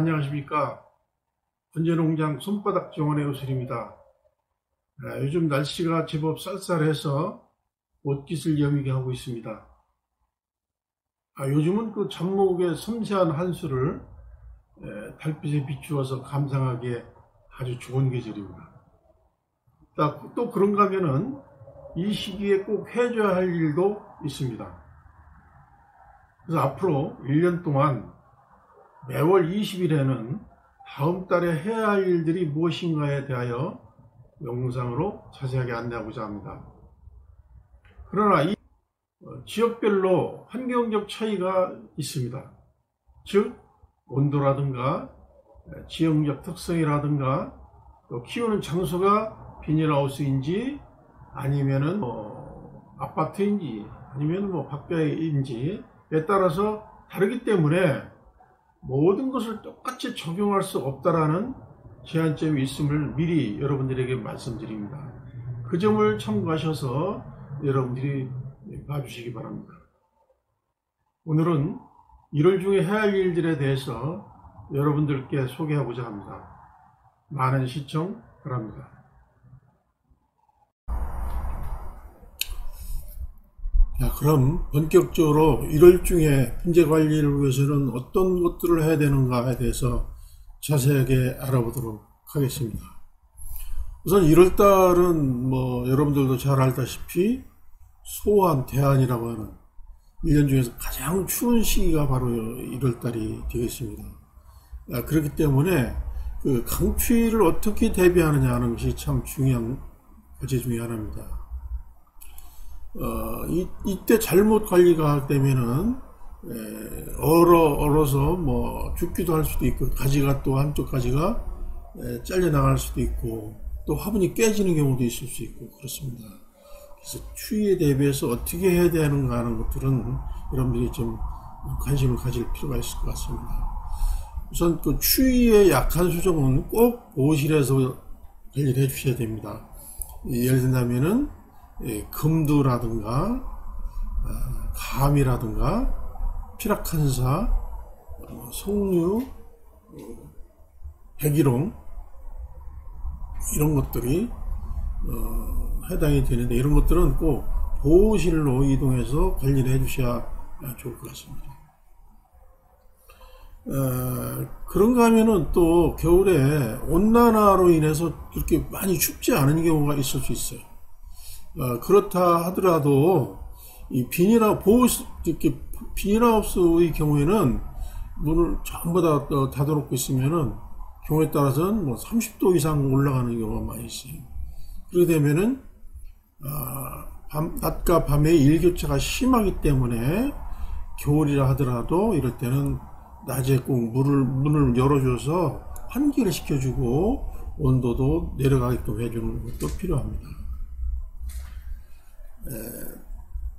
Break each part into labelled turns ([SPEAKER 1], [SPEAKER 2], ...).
[SPEAKER 1] 안녕하십니까. 번제농장 손바닥 정원의 의술입니다. 요즘 날씨가 제법 쌀쌀해서 옷깃을 여미게 하고 있습니다. 요즘은 그 잡목의 섬세한 한수를 달빛에 비추어서 감상하기에 아주 좋은 계절입니다. 또 그런가 하면은 이 시기에 꼭 해줘야 할 일도 있습니다. 그래서 앞으로 1년 동안 매월 20일에는 다음 달에 해야 할 일들이 무엇인가에 대하여 영상으로 자세하게 안내하고자 합니다. 그러나 이 지역별로 환경적 차이가 있습니다. 즉 온도라든가 지형적 특성이라든가 또 키우는 장소가 비닐하우스인지 아니면은 아파트인지 아니면 밖에인지에 따라서 다르기 때문에 모든 것을 똑같이 적용할 수 없다라는 제한점이 있음을 미리 여러분들에게 말씀드립니다. 그 점을 참고하셔서 여러분들이 봐주시기 바랍니다. 오늘은 1월 중에 해야 할 일들에 대해서 여러분들께 소개하고자 합니다. 많은 시청 바랍니다. 자, 그럼 본격적으로 1월 중에 분재 관리를 위해서는 어떤 것들을 해야 되는가에 대해서 자세하게 알아보도록 하겠습니다. 우선 1월달은 여러분들도 잘 알다시피 소환, 대안이라고 하는 1년 중에서 가장 추운 시기가 바로 1월달이 되겠습니다. 그렇기 때문에 그 강추위를 어떻게 대비하느냐 하는 것이 참 중요한 과제 중에 하나입니다. 이때 잘못 관리가 되면은 얼어서 죽기도 할 수도 있고, 가지가 또 한쪽 가지가 잘려 나갈 수도 있고, 또 화분이 깨지는 경우도 있을 수 있고 그렇습니다. 그래서 추위에 대비해서 어떻게 해야 되는가 하는 것들은 여러분들이 좀 관심을 가질 필요가 있을 것 같습니다. 우선 그 추위에 약한 수종은 꼭 보호실에서 관리를 해 주셔야 됩니다. 예를 든다면은 금두라든가 감이라든가 피라칸사, 석류, 백일홍 이런 것들이 해당이 되는데, 이런 것들은 꼭 보호실로 이동해서 관리를 해 주셔야 좋을 것 같습니다. 그런가 하면은 또 겨울에 온난화로 인해서 그렇게 많이 춥지 않은 경우가 있을 수 있어요. 그렇다 하더라도 이 비닐하우스의 경우에는 문을 전부 다 닫아놓고 있으면은 경우에 따라서는 30도 이상 올라가는 경우가 많이 있어요. 그렇게 되면은 낮과 밤의 일교차가 심하기 때문에 겨울이라 하더라도 이럴 때는 낮에 꼭 문을 열어줘서 환기를 시켜주고 온도도 내려가게끔 해주는 것도 필요합니다.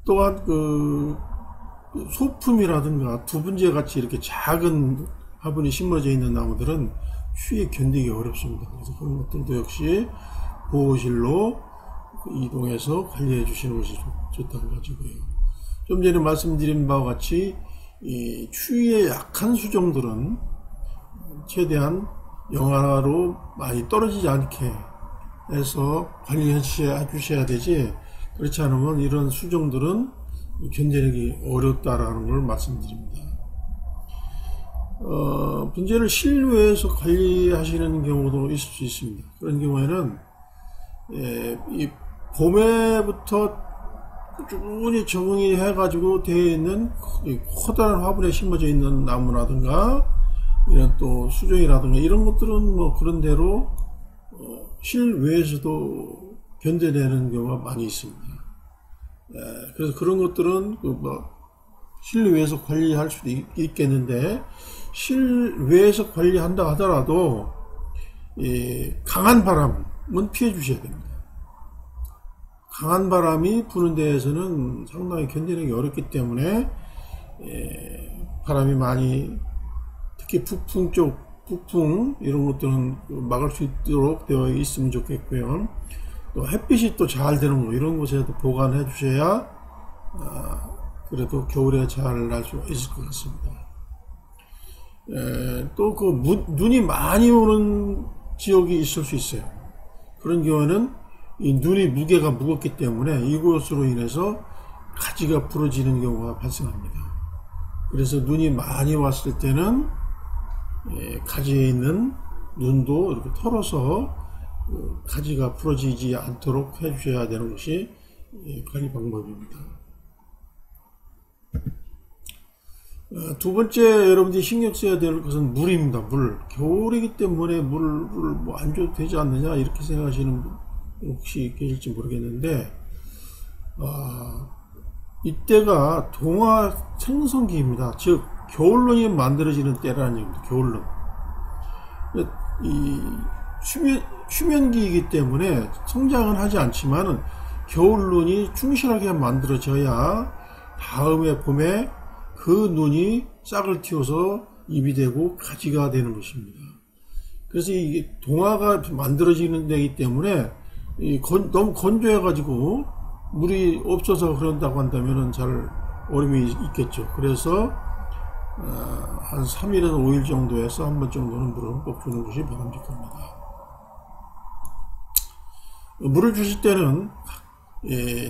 [SPEAKER 1] 또한 소품이라든가 두분재 같이 이렇게 작은 화분이 심어져 있는 나무들은 추위에 견디기 어렵습니다. 그래서 그런 것들도 역시 보호실로 이동해서 관리해 주시는 것이 좋다고 가지고요. 좀 전에 말씀드린 바와 같이 이 추위에 약한 수종들은 최대한 영하로 많이 떨어지지 않게 해서 관리해 주셔야 되지, 그렇지 않으면 이런 수종들은 견뎌내기 어렵다라는 걸 말씀드립니다. 분재를 실외에서 관리하시는 경우도 있을 수 있습니다. 그런 경우에는 이 봄에부터 꾸준히 적응이 해가지고 되어 있는 커다란 화분에 심어져 있는 나무라든가 이런 또 수종이라든가 이런 것들은 그런 대로 실외에서도 견뎌내는 경우가 많이 있습니다. 그래서 그런 것들은 실외에서 관리할 수도 있겠는데, 실외에서 관리한다 하더라도 강한 바람은 피해 주셔야 됩니다. 강한 바람이 부는 데에서는 상당히 견디기 어렵기 때문에 바람이 많이, 특히 북풍 이런 것들은 막을 수 있도록 되어 있으면 좋겠고요. 또 햇빛이 또 잘 되는 이런 곳에도 보관해 주셔야 그래도 겨울에 잘 날 수 있을 것 같습니다. 또 그 눈이 많이 오는 지역이 있을 수 있어요. 그런 경우에는 이 눈이 무게가 무겁기 때문에 이것으로 인해서 가지가 부러지는 경우가 발생합니다. 그래서 눈이 많이 왔을 때는 가지에 있는 눈도 이렇게 털어서 가지가 부러지지 않도록 해주셔야 되는 것이 관리 방법입니다. 두 번째 여러분들이 신경 써야 될 것은 물입니다. 물. 겨울이기 때문에 물을 뭐 안 줘도 되지 않느냐 이렇게 생각하시는 분 혹시 계실지 모르겠는데 이때가 동화 생성기입니다. 즉 겨울눈이 만들어지는 때라는 얘기입니다. 겨울눈. 이 휴면기이기 때문에 성장은 하지 않지만은 겨울눈이 충실하게 만들어져야 다음에 봄에 그 눈이 싹을 틔워서 잎이 되고 가지가 되는 것입니다. 그래서 이게 동화가 만들어지는 데이기 때문에 너무 건조해 가지고 물이 없어서 그런다고 한다면 잘 어려움이 있겠죠. 그래서 한 3일에서 5일 정도에서 한 번 정도는 물을 꼭 주는 것이 바람직합니다. 물을 주실 때는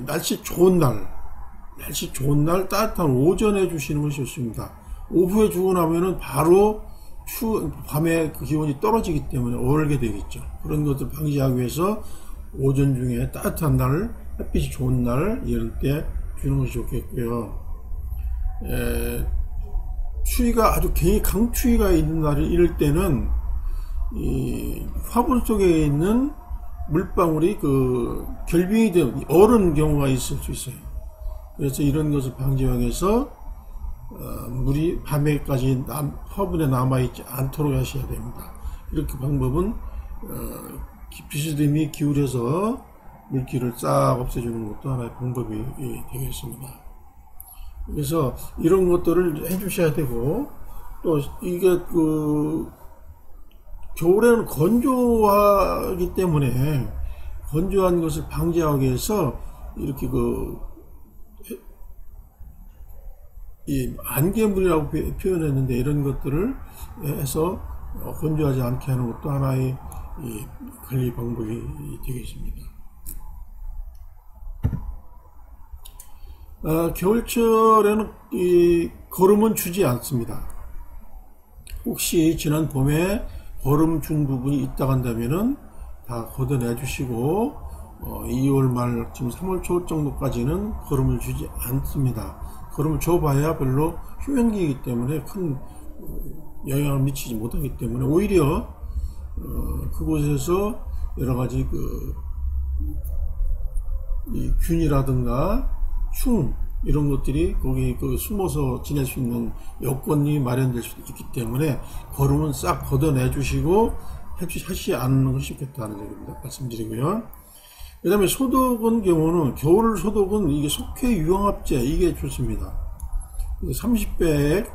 [SPEAKER 1] 날씨 좋은 날 따뜻한 오전에 주시는 것이 좋습니다. 오후에 주고 나면은 바로 밤에 그 기온이 떨어지기 때문에 얼게 되겠죠. 그런 것들 방지하기 위해서 오전 중에 따뜻한 날, 햇빛이 좋은 날 이럴 때 주는 것이 좋겠고요. 추위가 아주 굉장히 강추위가 있는 날을 이럴 때는 이 화분 속에 있는 물방울이 그 결빙이 된 얼은 경우가 있을 수 있어요. 그래서 이런 것을 방지하기 위해서 물이 밤에까지 화분에 남아있지 않도록 하셔야 됩니다. 이렇게 방법은 비스듬히 기울여서 물기를 싹 없애주는 것도 하나의 방법이 되겠습니다. 그래서 이런 것들을 해주셔야 되고, 또 이게 겨울에는 건조하기 때문에 건조한 것을 방지하기 위해서 이렇게 이 안개물이라고 표현했는데 이런 것들을 해서 건조하지 않게 하는 것도 하나의 관리 방법이 되겠습니다. 겨울철에는 거름은 주지 않습니다. 혹시 지난 봄에 거름 준 부분이 있다 한다면은 다 걷어내 주시고 2월 말 지금 3월 초 정도까지는 거름을 주지 않습니다. 거름을 줘봐야 별로 휴면기이기 때문에 큰 영향을 미치지 못하기 때문에 오히려 그곳에서 여러 가지 이 균이라든가 충 이런 것들이 거기 숨어서 지낼 수 있는 여건이 마련될 수도 있기 때문에 거름은 싹 걷어내 주시고 하시지 않는 것이 좋겠다는 얘기입니다. 말씀드리고요. 그 다음에 소독은 경우는 겨울 소독은 이게 속해 유황합제 이게 좋습니다. 30배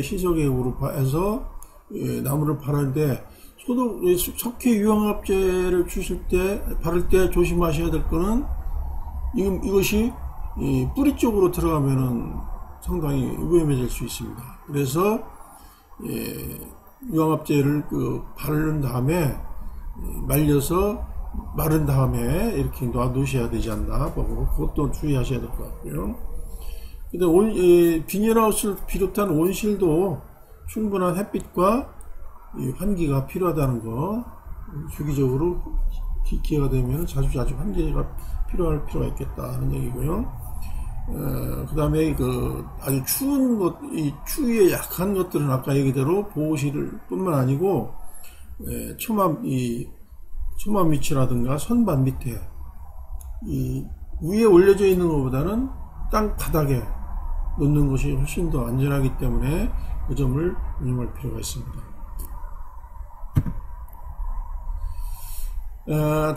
[SPEAKER 1] 희석액으로 해서 나무를 바르는데 속해 유황합제를 주실 때 바를 때 조심하셔야 될 거는 이것이 뿌리 쪽으로 들어가면은 상당히 위험해질 수 있습니다. 그래서 유황합제를 바른 다음에 말려서 마른 다음에 이렇게 놔두셔야 되지 않나 보고 그것도 주의하셔야 될 것 같고요. 근데 비닐하우스를 비롯한 온실도 충분한 햇빛과 환기가 필요하다는 거 주기적으로 기회가 되면 자주 환기가 필요할 필요가 있겠다 하는 얘기고요. 그 다음에 아주 추운 이 추위에 약한 것들은 아까 얘기대로 보호실 뿐만 아니고 처마 밑이라든가 선반 밑에 이 위에 올려져 있는 것보다는 땅 바닥에 놓는 것이 훨씬 더 안전하기 때문에 그 점을 유념할 필요가 있습니다.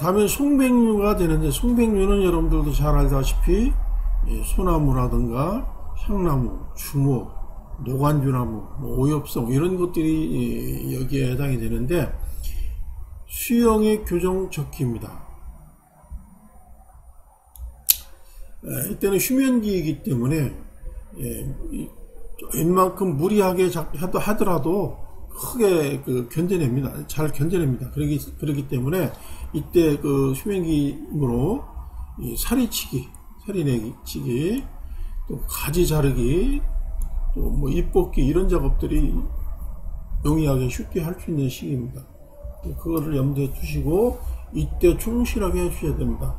[SPEAKER 1] 다음에 송백류가 되는데 송백류는 여러분들도 잘 알다시피 소나무라든가 향나무, 주목, 노간주나무, 오엽성 이런 것들이 여기에 해당이 되는데 수영의 교정 적기입니다. 이때는 휴면기이기 때문에 웬만큼 무리하게 하더라도 크게 견뎌냅니다. 잘 견뎌냅니다. 그렇기 때문에 이때 수명기으로 사리치기, 사리내치기, 또 가지 자르기, 또 뭐 잎 뽑기 이런 작업들이 용이하게 쉽게 할 수 있는 시기입니다. 그거를 염두에 두시고 이때 충실하게 해주셔야 됩니다.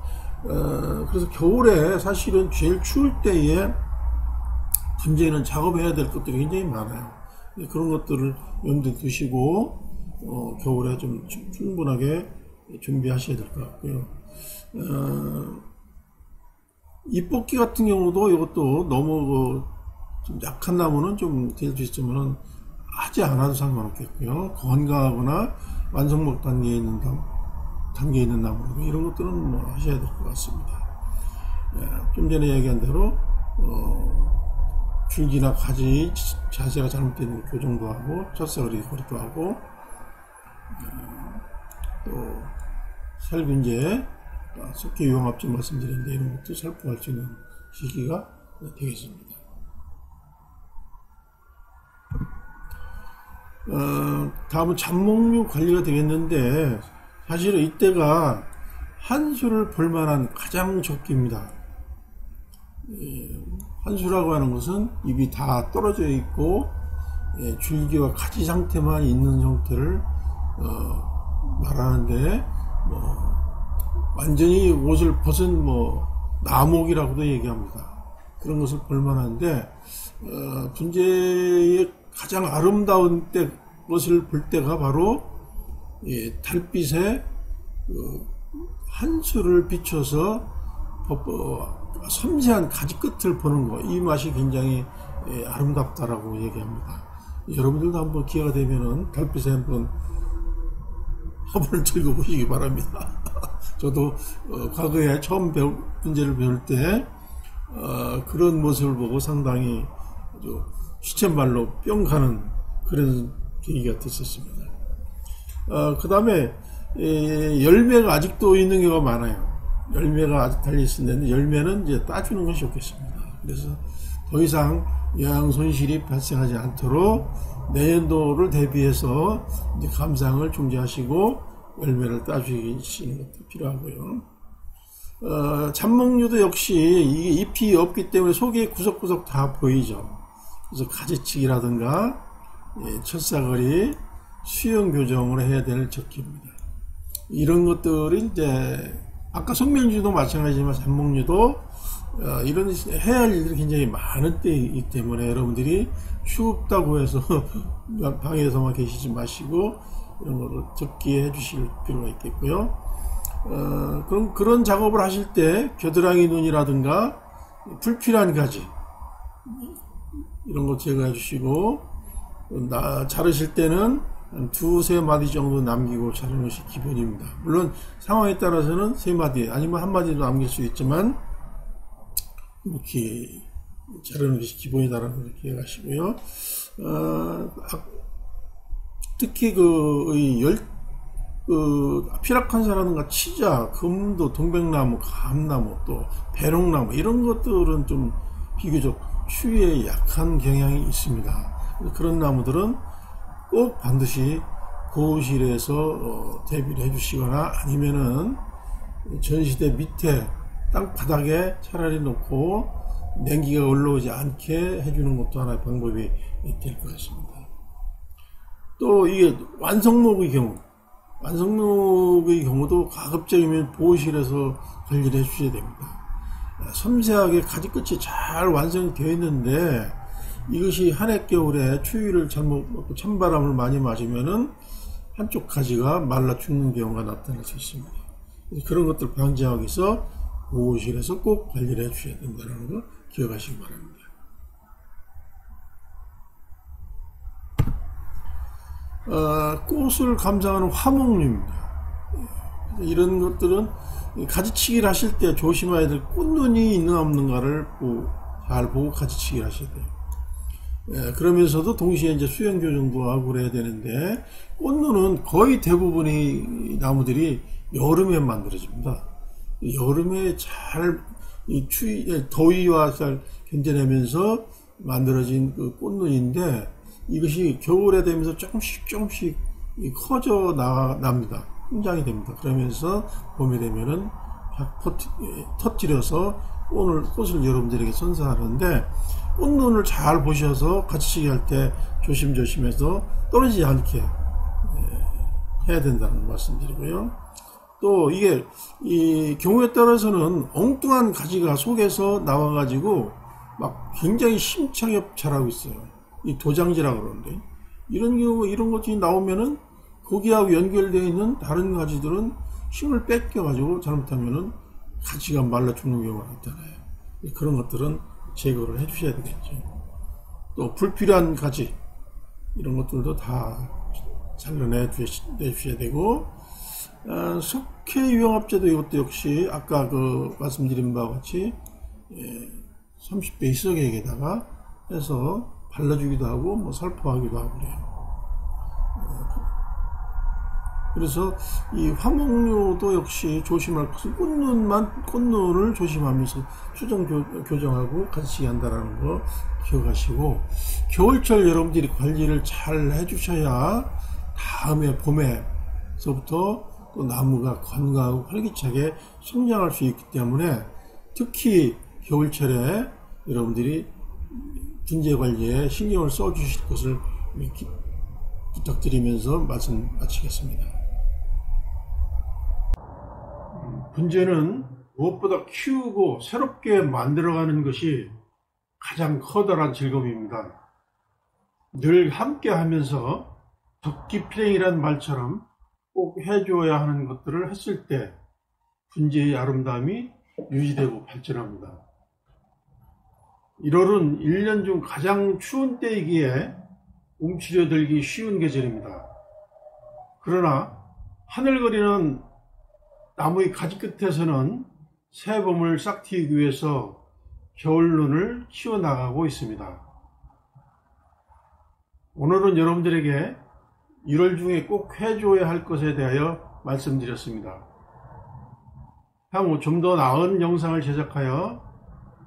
[SPEAKER 1] 그래서 겨울에 사실은 제일 추울 때에 분재는 작업해야 될 것들이 굉장히 많아요. 그런 것들을 염두에 두시고 겨울에 좀 충분하게 준비하셔야 될 것 같고요. 잎 뽑기 같은 경우도 이것도 너무 좀 약한 나무는 좀 될 수 있지만 하지 않아도 상관없겠고요. 건강하거나 완성목 단계에 있는 나무 이런 것들은 뭐 하셔야 될 것 같습니다. 좀 전에 얘기한 대로 줄기나 가지 자세가 잘못되는 교정도 하고 첫사거리 거리도 하고 또 살균제 석회 유황합제 말씀드렸는데 이런 것도 살포할 수 있는 시기가 되겠습니다. 다음은 잡목류 관리가 되겠는데 사실은 이때가 한수를 볼만한 가장 적기입니다. 한수라고 하는 것은 잎이 다 떨어져 있고 줄기와 가지 상태만 있는 형태를 말하는데 완전히 옷을 벗은 나목이라고도 얘기합니다. 그런 것을 볼만한데 분재의 가장 아름다운 것을 볼 때가 바로 달빛에 한수를 비춰서 섬세한 가지 끝을 보는 거, 이 맛이 굉장히 아름답다라고 얘기합니다. 여러분들도 한번 기회가 되면은 달빛에 한번 즐겨보시기 바랍니다. 저도 과거에 처음 분재를 배울 때 그런 모습을 보고 상당히 아주 시쳇말로 뿅 가는 그런 계기가 됐었습니다. 그 다음에 열매가 아직도 있는 경우가 많아요. 열매가 아직 달려있었는데 열매는 이제 따주는 것이 좋겠습니다. 그래서 더 이상 영양 손실이 발생하지 않도록 내년도를 대비해서 이제 감상을 중지하시고 열매를 따주시는 것도 필요하고요. 잡목류도 역시 이게 잎이 없기 때문에 속이 구석구석 다 보이죠. 그래서 가지치기라든가 첫사거리, 수영 교정을 해야 될 적기입니다. 이런 것들이 이제 아까 속면류도 마찬가지지만 잡목류도 이런 해야 할 일들이 굉장히 많은 때이기 때문에 여러분들이 춥다고 해서 방에서만 계시지 마시고 이런 거를 적기에 해주실 필요가 있겠고요. 그런 작업을 하실 때 겨드랑이 눈이라든가 불필요한 가지 이런 거 제거해 주시고 자르실 때는 한 2-3마디 정도 남기고 자르는 것이 기본입니다. 물론 상황에 따라서는 3마디 아니면 1마디도 남길 수 있지만 이렇게 자르는 것이 기본이다라고 이렇게 기억하시고요. 특히 피락한사라든가 치자, 금도, 동백나무, 감나무, 또 배롱나무 이런 것들은 좀 비교적 추위에 약한 경향이 있습니다. 그런 나무들은 꼭 반드시 고실에서 대비를 해주시거나 아니면은 전시대 밑에 땅바닥에 차라리 놓고 냉기가 올라오지 않게 해주는 것도 하나의 방법이 될 것 같습니다. 또 이게 완성목의 경우도 가급적이면 보호실에서 관리를 해주셔야 됩니다. 섬세하게 가지 끝이 잘 완성이 되어 있는데 이것이 한해 겨울에 추위를 잘못 먹고 찬바람을 많이 맞으면은 한쪽 가지가 말라 죽는 경우가 나타날 수 있습니다. 그런 것들 방지하기 위해서 보호실에서 꼭 관리를 해주셔야 된다는 거 기억하시기 바랍니다. 꽃을 감상하는 화목류입니다. 이런 것들은 가지치기를 하실 때 조심해야 될 꽃눈이 있는 없는가를 잘 보고 가지치기를 하셔야 돼요. 그러면서도 동시에 이제 수영 교정도 하고 그래야 되는데 꽃눈은 거의 대부분의 나무들이 여름에 만들어집니다. 여름에 잘 더위와 잘 견뎌내면서 만들어진 그 꽃눈인데 이것이 겨울에 되면서 조금씩 커져 납니다. 성장이 됩니다. 그러면서 봄이 되면은 터뜨려서 꽃을 여러분들에게 선사하는데, 꽃눈을 잘 보셔서 가지치기 할 때 조심조심해서 떨어지지 않게 해야 된다는 말씀드리고요. 또 이게 이 경우에 따라서는 엉뚱한 가지가 속에서 나와가지고 막 굉장히 심차게 자라고 있어요. 이 도장지라고 그러는데, 이런 경우 이런 것들이 나오면은 거기하고 연결되어 있는 다른 가지들은 힘을 뺏겨가지고 잘못하면은 가지가 말라 죽는 경우가 있잖아요. 그런 것들은 제거를 해 주셔야 되겠죠. 또 불필요한 가지 이런 것들도 다 잘라내 주셔야 되고, 석회 유형합제도 이것도 역시 아까 그 말씀드린 바와 같이 30배 이석액에다가 해서 발라주기도 하고 뭐 살포하기도 하고 그래요. 그래서 이 화목류도 역시 조심할 것은 꽃눈을 조심하면서 수정 교정하고 가지치기 한다는 거 기억하시고, 겨울철 여러분들이 관리를 잘 해주셔야 다음에 봄에서부터 또 나무가 건강하고 활기차게 성장할 수 있기 때문에, 특히 겨울철에 여러분들이 분재 관리에 신경을 써 주실 것을 부탁드리면서 말씀 마치겠습니다. 분재는 무엇보다 키우고 새롭게 만들어가는 것이 가장 커다란 즐거움입니다. 늘 함께 하면서 덕기필행이란 말처럼 꼭 해줘야 하는 것들을 했을 때 분재의 아름다움이 유지되고 발전합니다. 1월은 1년 중 가장 추운 때이기에 움츠려들기 쉬운 계절입니다. 그러나 하늘거리는 나무의 가지 끝에서는 새봄을 싹트이기 위해서 겨울눈을 키워나가고 있습니다. 오늘은 여러분들에게 1월 중에 꼭 해줘야 할 것에 대하여 말씀드렸습니다. 향후 좀 더 나은 영상을 제작하여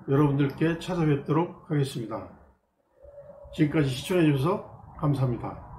[SPEAKER 1] 여러분들께 찾아뵙도록 하겠습니다. 지금까지 시청해 주셔서 감사합니다.